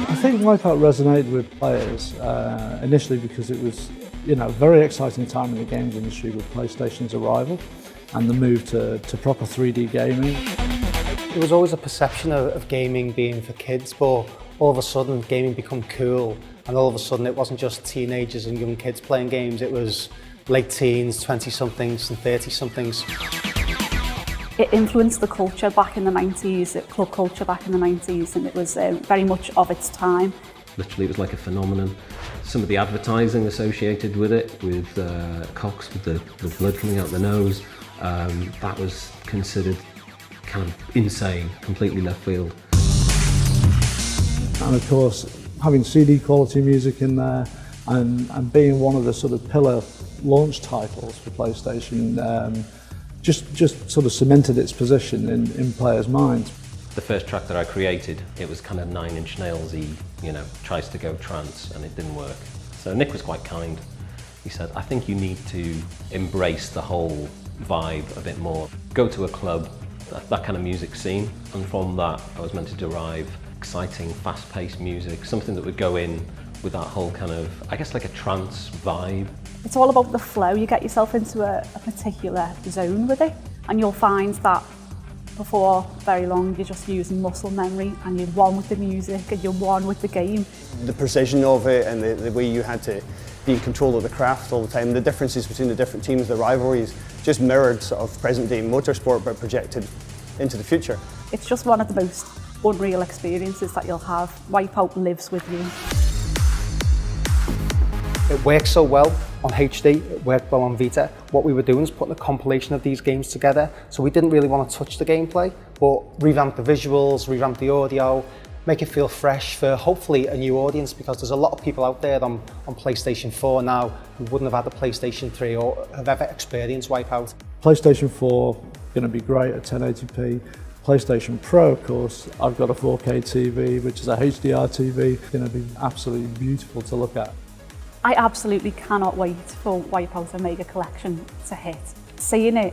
I think Wipeout resonated with players initially because it was, a very exciting time in the games industry with PlayStation's arrival and the move to proper 3D gaming. There was always a perception of gaming being for kids, but all of a sudden gaming became cool, and all of a sudden it wasn't just teenagers and young kids playing games, it was late teens, 20-somethings and 30-somethings. It influenced the culture back in the 90s, club culture back in the 90s, and it was very much of its time. Literally, it was like a phenomenon. Some of the advertising associated with it, with cocks with the blood coming out the nose, that was considered kind of insane, completely left field. And of course, having CD quality music in there and being one of the sort of pillar launch titles for PlayStation just sort of cemented its position in players' minds. The first track that I created, it was kind of 9 Inch Nails-y, tries to go trance, and it didn't work. So Nick was quite kind. He said, I think you need to embrace the whole vibe a bit more. Go to a club, that kind of music scene, and from that I was meant to derive exciting, fast-paced music, something that would go in with that whole kind of, I guess, like a trance vibe. It's all about the flow. You get yourself into a particular zone with it, and you'll find that before very long you're just using muscle memory, and you're one with the music and you're one with the game. The precision of it and the way you had to be in control of the craft all the time, the differences between the different teams, the rivalries, just mirrored sort of present day motorsport but projected into the future. It's just one of the most unreal experiences that you'll have. Wipeout lives with you. It works so well on HD, it worked well on Vita. What we were doing is putting a compilation of these games together, so we didn't really want to touch the gameplay, but revamp the visuals, revamp the audio, make it feel fresh for hopefully a new audience, because there's a lot of people out there on PlayStation 4 now who wouldn't have had the PlayStation 3 or have ever experienced Wipeout. PlayStation 4 going to be great at 1080p. PlayStation Pro, of course, I've got a 4K TV, which is a HDR TV. It's going to be absolutely beautiful to look at. I absolutely cannot wait for Wipeout Omega Collection to hit. Seeing it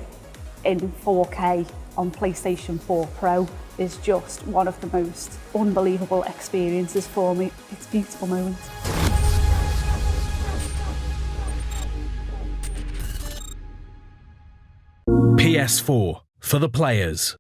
in 4K on PlayStation 4 Pro is just one of the most unbelievable experiences for me. It's a beautiful moment. PS4 for the players.